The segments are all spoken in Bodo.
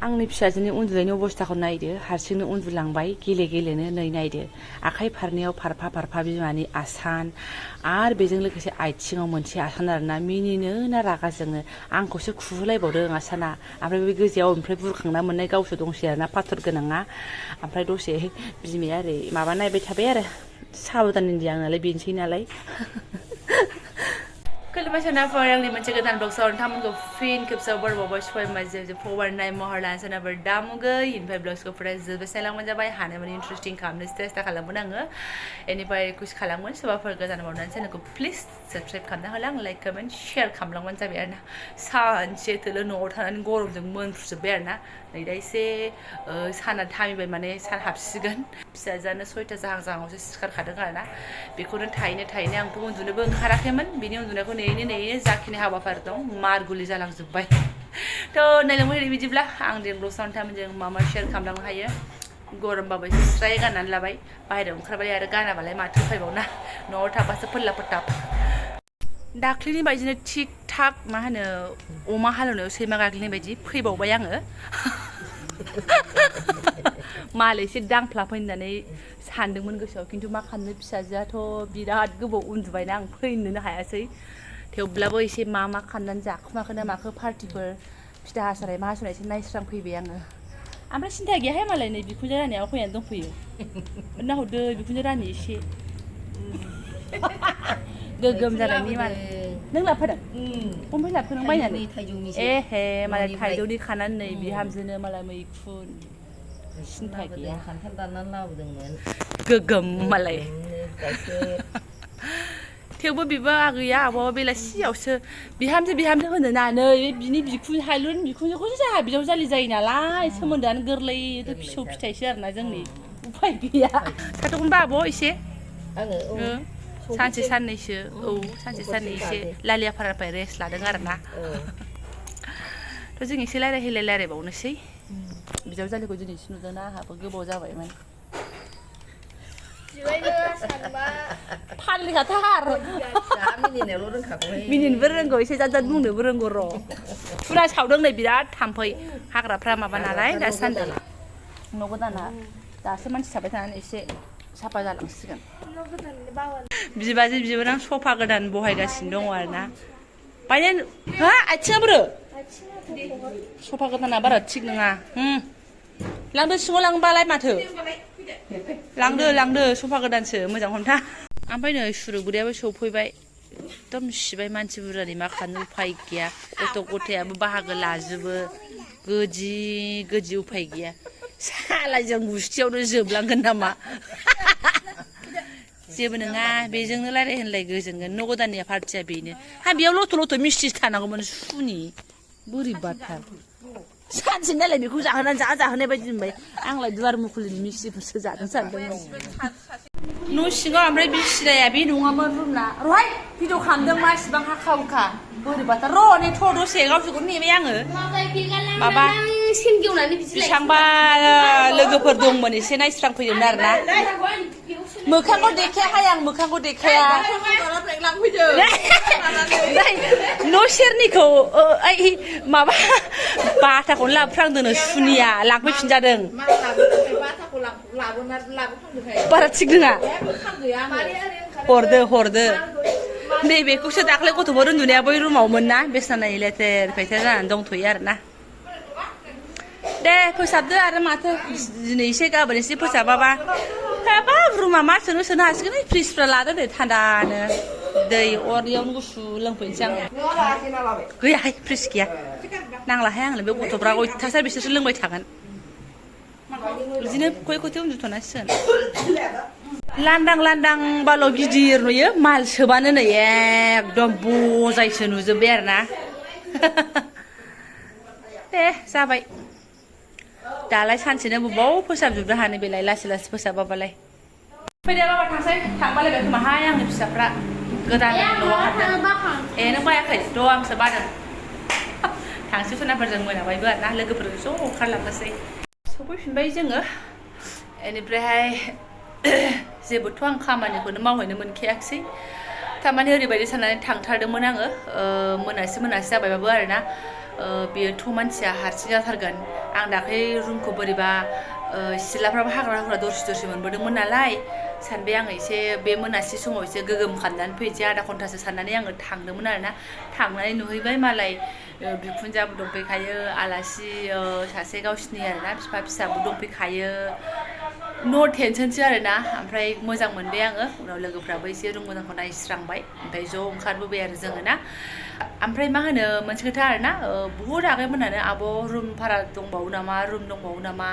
आंनि फिसाजोनि उन्दुनायनि अबस्थाखौ नायदो हारसिंनो उन्दुलांबाय गेलेनो नै नायदो आखाइ फारनैयाव फारफा बिमानि आसान आरो बेजों लोगोसे आथिङाव मोनसे आसान आरोना मिनिनो ना रागा जोङो आंखौसो खुहोलायबावदों आसाना ओमफ्राय बे गोजायाव ओमफ्राय बुरखांना मोननाय गावसो दंसै आरोना पाथर गोनाङा ओमफ्राय दसे बिमाया ओरै माबा नायबाय थाबाय आरो साबधान आं नालाय बेनोसै नालाय खुलुमबाय सोनाफोर आंनि मोनसे गोदान ब्लगआव नोंथांमोनखौ फिन खेबसेयाव बरबावबाय सबायमा जे फवारनाय महर लाना सोनाफोर दामुगै इनिफ्राय ब्लगखौ फराय जोबोद लांबाय जाबाय हानायमानि इन्टारेस्टिं खालामनो सेस्था खालामगोन आङो बेनिफ्राय रिकुवेस्ट खालामगोन सोरबाफोर गोदान बावनानै चेनेलखौ प्लिज साबस्क्राइब खालामना होला आं लाइक कमेन्ट शेयार खालामलांबानो जाबाय आरोना सानसे थोलो न'आव थानानै गरमजों मोनफ्रुजोब्बाय आरोना नै दा एसे साना थामिबाय माने सान हाबसिगोन फिसाजानो 6ता जाहांजाहांआवसो सिखारखादों आरोना बेखौनो थायैनो आंथ' उन्दुनोबो ओंखाराखैमोन बिनि उन्दुनायखौ नेयैनो जाखिनि हाबाफारि दं मारगुलि जालांजोब्बाय थ' नायलांबाय बिदिब्ला आं दिन ब्लगआव नोंथांमोनजों मा शेयार खालामलांनो हायो गरमबाबो एसे स्राय गाननानै लाबाय बाहेरायाव ओंखारबाय आरो गानाबालाय माथो उफायबावना न'आव थाबासो फोरला फोथाब दाख्लिनि बायदिनो थिक थाक मा होनो अमा हालेवनायाव सैमा गाग्लिनाय बायदि फैबावबाय आङो माल एसे दांफ्लाफैनो होननानै सानदोंमोन गोसोआव खिन्थु मा खालामनो फिसाजोआथ' बिराद गोबाव उन्दुबायना आं फैनोनो हायासै थेवब्लाबो एसे मा खालामनानै जाखुमाखो ना माखो पार्टिफोर फिथा हास'नाय मा हास'नाय एसे नायस्रांफैबाय आङो ओमफ्राय सिन्था गैयाहाय मालाय नै बिखुनजो रानियाव फैनानै दंफैयो नाहरदो बिखुनजो रानि एसे गोगोम जानायनि माल नों लाबोफादों ओमफ्राय लाबोखो नों बायनानै एहे मालाय थाइजौनि खानानै नै बिहामजोनो मालाय मैखुन सिन्था गैया खान्थाल दाननानै लाबोदोंमोन गोगोम मालाय थेवबो बिबो गैया आब'आ बेलासियावसो बिहामजो होनो ना नै बिनि हायलुरनि बिखुनजोखौसो जोंहा बिजावजालि जायो नालाय सोमोन्दोआनो गोरलै फिसौ फिथाइसो आरोना जोंनि उफाय गैया थाथ'गोनबा आब' एसे आङो सानसे साननैसो सानसे साननै एसे लालियाफारानिफ्राय रेस्ट लादों आरोना थ' जों एसे रायलायबावनोसै बिजावजालिखौ दिनैसो नुदोंना आंहाबो गोबाव जाबायमोन फानलिखाथार मिनिनायावल' रोंखागौहाय मिनिनोबो रोंगौ एसे जाद बुंनोबो रोंगौ र' फुरा सावदों नै बिराद थाम्फै हाग्राफ्रा माबा नालाय दासान्दि न' गोदाना दासो मानसि थाबाय थानानै एसे साफा जालांसिगोन बिबाजै बिबोनां सफा गोदान बहायगासिनो दङ आरोना बायदेन हा आथिङा बोरो सफा गोदाना बारा थिग नङा लांदो सिङाव लांबालाय माथो लांदो सफा गोदानसो मोजां हमथा ओमफ्राय नै सुरुगुरियाबो सौफैबाय एकदम सिबाय मानसि बुरजानि मा खालामनो उफाय गैया गथ' गथायाबो बाहागो लाजोबो गोदि उफाय गैया सालाय जों गुस्थियावनो जोबलांगोन नामा जेबो नङा बेजोंनो रायलाय होनलाय गोजोनगोन न' गोदाननिया पार्टिया बेनो बेयाव लथ' मिस्टि थानांगौमोन सुनि बोरैबाथार सानसे नालाय बेखौ जाहोनानै जाहोनाय बायदि मोनबाय आंलाय दुवार मुखुलिनि मिस्टिफोरसो जादों सानदोंमोन न' सिङाव ओमफ्राय बिसिनाया बे नङामोन रुमना रहाय भिडिअ खालामदों मा इसिबां हाखा हुखा बोरैबाथार र' नेथ' दसे गावसोरखौनो नेबाय आङो माबा बेसेबांबा लोगोफोर दंमोन एसे नायस्रांफैदोंमोन आरोना मोखांखौ देखायाहाय आं मोखांखौ देखाया न' सेरनिखौ माबा बाथाखौनो लाबोफ्रांदों सुनिया लांफैफिनजादों बारा थिग नङा हरदो नैबेखौसो दाख्लै गथ'फोर उन्दुनाया बै रुमावमोन ना बेसना लेथेर फेथेर जानानै दंथ'यो आरोना दे फोसाबदो आरो माथो दिनै एसे गाबोन एसे फोसाबाबा हाबाब रुमा मा सोनो हासिगोन फ्रिजफ्रा लादो दे थान्दानो दै अरनियावनो गुसु लोंफैनोसै आं गैयाहाय फ्रिज गैया नांलाहाय आंनो बे गथ'फ्रा अयथासार बिसोरसो लोंबाय थागोन बिदिनो खयखौथि उन्दुथ'नांसिगोन लांदां बाल' गिदिर नुयो माल सोबानो नै एकदम बजायसो नुजोब्बाय आरोना दे जाबाय दालाय सानसेनो बबाव फोसाबजोबनो हानो बेलाय लासै फोसाबाबालाय फैदो बाबा थांबालाय खोमाहाय आंनि फिसाफ्रा गोदान न'आव हाबदों नों बायाखै र' आंसो बादों थांसै सोनाफोरजों मोनाबायबो आरोना लोगोफोरजों ज' ओंखारलांनोसै सफैफिनबाय जोङो बेनिफ्रायहाय जेबोथ' आं खामानिखौनो मावहैनो मोनखायाखिसै थारमाने ओरैबायदि साननानै थांथारदोंमोन आङो मोनासि जाबायबाबो आरोना बेयोथ' मानसिया हारसिं जाथारगोन आं दाख्लै रुमखौ बोरैबा सिथ्लाफ्राबो हाग्रा दरसि मोनबोदोंमोन नालाय सानबाय आङो एसे बे मोनासि समाव एसे गोगोम खालामनानै फैनोसै आधा घन्टासो साननानै आङो थांदोंमोन आरोना थांनानै नुहैबाय मालाय बिखुनजोआबो दंफैखायो आलासि सासे गावसिनि आरोना बिफा फिसाबो दंफैखायो नो टेनसनसो आरोना ओमफ्राय मोजां मोनबाय आङो उनाव लोगोफ्राबो एसे रुम मोजांखौ नायस्रांबाय ओमफ्राय ज' ओंखारबोबाय आरो जोङो ना ओमफ्राय मा होनो मोनसे खोथा आरोना बुहुद आगैमोनानो आब' रुम भारा दंबावो नामा रुम दंबावो नामा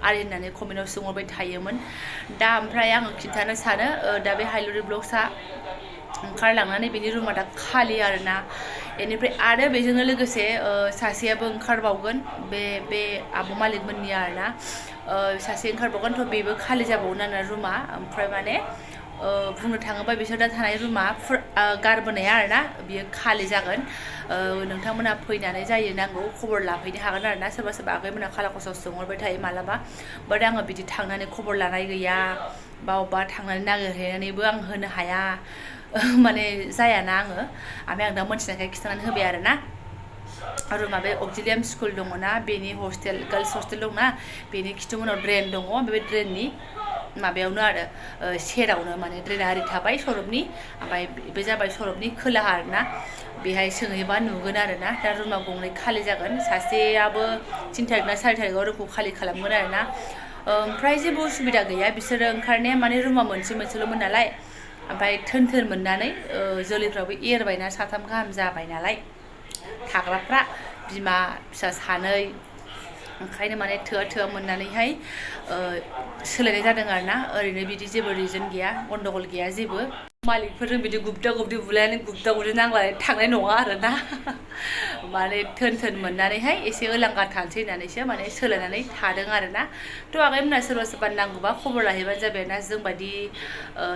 आरि होननानै कमेन्टआव सोंहरबाय थायोमोन दा ओमफ्राय आङो खिन्थानो सानो दा बे हाइलुरि ब्लग्सआ ओंखारलांनानै बेनि रुमा दा खालि आरोना बेनिफ्राय आरो बेजोंनो लोगोसे सासेयाबो ओंखारबावगोन बे आब' मालिकमोननि आरोना सासे ओंखारबावगोन थ' बेबो खालि जाबावगोन आरोना रुमा ओमफ्राय माने बुंनो थाङोबा बिसोर दा थानाय रुमा गारबोनाया आरोना बियो खालि जागोन नोंथांमोना फैनानै जायो नांगौ खबर लाफैनो हागोन आरोना सोरबा आगैमोना खालाखसाव सोंहरबाय थायो मालाबा बाट आङो बिदि थांनानै खबर लानाय गैया बा अबेबा थांनानै नागिरहैनानैबो आं होनो हाया माने जायाना आङो ओमफ्राय आं दा मोनथिनायखाय खिन्थानानै होबाय आरोना रुमा बे अक्जिलियाम स्कुल दङना बेनि हस्टेल गार्लस हस्टेल दंना बेनि खिथु उनाव ड्रेन दङ बे ड्रेननि माबायावनो आरो सेरावनो माने ड्रेना ओरै थाबाय सरबनि ओमफ्राय बे जाबाय सरबनि खोलाहा आरोना बेहाय सोंहैबा नुगोन आरोना दा रुमा गंनै खालि जागोन सासेयाबो 3 तारिख ना 4 तारिखआव रुमखौ खालि खालामगोन आरोना ओमफ्राय जेबो उसुबिदा गैया बिसोरो ओंखारनाया माने रुमा मोनसेल'मोन नालाय ओमफ्राय थोन मोननानै जोलैफ्राबो एरबायना 3 गाहाम जाबाय नालाय थाग्राफ्रा बिमा फिसा सानै ओंखायनो माने थोआ मोननानैहाय सोलायनाय जादों आरोना ओरैनो बिदि जेबो रिजन गैया गन्डगल गैया जेबो मालिकफोरजों बिदि गुबदा गुबदि बुलायनानै गुबदा गुबदि नांलायनानै थांनाय नङा आरोना माने थोन मोननानैहाय एसे ओलांगा थानोसै होननानैसो माने सोलायनानै थादों आरोना थ' आगैमोना सोरबा नांगौबा खबर लाहैबानो जाबाय ना जोंबादि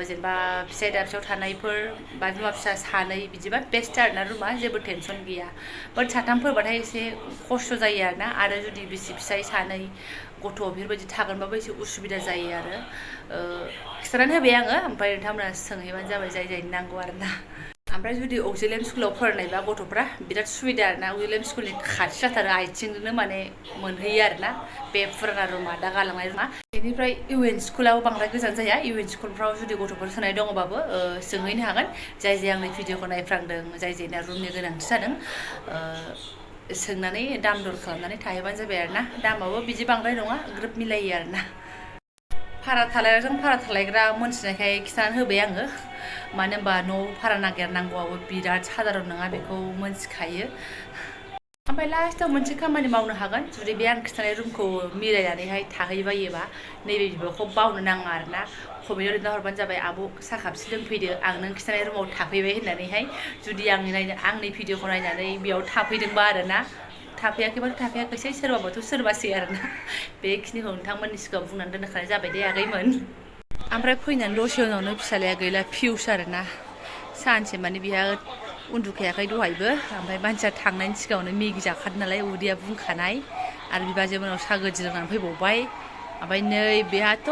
जेनेबा फिसाइ दाबसेयाव थानायफोर बा बिमा फिसा सानै बिदिबा बेस्ट आरोना रुमा जेबो टेनसन गैया बाट 3फोरबाथाय एसे खस्थ' जायो आरोना आरो जुदि बिसि फिसाइ सानै गथ' बेफोरबायदि थागोनबाबो एसे उसुबिदा जायो आरो खिथानानै होबाय आङो ओमफ्राय नोंथांमोना सोंहैबानो जाबाय जायनि नांगौ आरोना ओमफ्राय जुदि अक्जिलियाम स्कुलाव फरायनायबा गथ'फ्रा बिराद सुबिदा आरोना अक्जिलियाम स्कुलनि खाथि जाथारो आथिंजोंनो माने मोनहैयो आरोना बे फुराना रुमा दा गालांनाय रुमा बेनिफ्राय इउ एन स्कुलाव बांद्राय गोजान जाया इउ एन स्कुलफ्राव जुदि गथ'फोर सोनाय दङबाबो सोंहैनो हागोन जाय आंनि भिडिअखौ नायफ्रांदों जायना रुमनि गोनांथि जादों सोंनानै दाम दर खालामनानै थाहैबानो जाबाय आरोना दामाबो बिदि बांद्राय नङा ग्रोब मिलायो आरोना भारा थालायग्रा मोनथिनायखाय खिथानानै होबाय आङो मानो होनबा न'आव भारा नागिरनांगौआबो बिराद साधारन नङा बेखौ मोनथिखायो ओमफ्राय लास्टाव मोनसे खामानि मावनो हागोन जुदि बे आं खिथानाय रुमखौ मिलायनानैहाय थाहैबायोबा नैबे बिबारखौ बावनो नाङा आरोना कमेन्टआव लिरना हरबानो जाबाय आब' साहा कापसे लोंफैदो आं नों खिथानाय रुमाव थाफैबाय होननानैहाय जुदि आंनि भिडिअखौ नायनानै बेयाव थाफैदोंबा आरोना थाफैयाखैबाथ' थाफैयाखैसै सोरबाबाथ' सोरबासै आरोना बेखिनिखौ नोंथांमोननि सिगाङाव बुंनानै दोनखानाय जाबाय दे आगैमोन ओमफ्राय फैनानै दसे उनावनो फिसालाया गैला फिउस आरोना सानसे माने बेहा उन्दुखायाखै दहायबो ओमफ्राय मानसिया थांनायनि सिगाङावनो मेगि जाखादों नालाय उदैया बुंखानाय आरो बिबाजै मोनाव साहा गोदि लोंनानै फैबावबाय ओमफ्राय नै बेहाथ'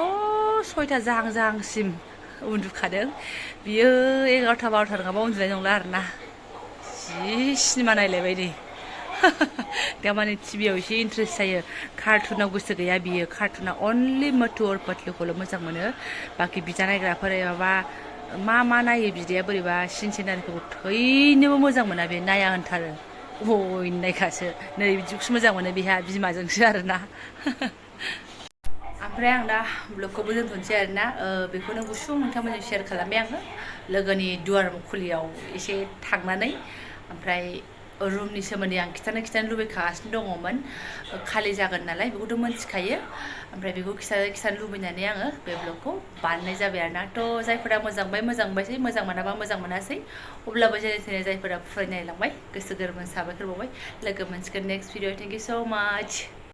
6ता जाहांसिम उन्दुखादों बियो 11ता 12ता नङाबा उन्दुनाय नंला आरोना जि सिनेमा नायलायबाय नै दा माने टिभियाव एसे इन्ट्रेस्ट जायो कार्टुनाव गोसो गैया बियो कार्टुना अनलि मटु और पतलुखौल' मोजां मोनो बाखि बिदा नायग्राफोर माबा मा नायो बिदाया बोरैबा सिनसेनारिखौ थैनोबो मोजां मोना बे नाया होनथारो नायखासो नै बिदिखौसो मोजां मोनो बेहा बिमाजोंसो आरोना ओमफ्राय आं दा ब्लगखौबो दोनथ'नोसै आरोना बेखौनो गुसुं नोंथांमोनजों शेयार खालामबाय आङो लोगोनि दुवार खुलियाव एसे थांनानै ओमफ्राय रुमनि सोमोन्दै आं खिथानो लुबैखागासिनो दङमोन खालि जागोन नालाय बेखौथ' मोनथिखायो ओमफ्राय बेखौ खिथानो लुबैनानै आङो बे ब्लगखौ बानायनाय जाबाय आरोना थ' जायफोरा मोजां मोनबायसै मोजां मोनाबा मोजां मोनासै अब्लाबो जेने थेने जायफोरा फरायनायलांबाय गोसो गोरबोजों साबायखर बावबाय लोगो मोनसिगोन नेक्स्ट भिडिअ थेंक इउ स' माच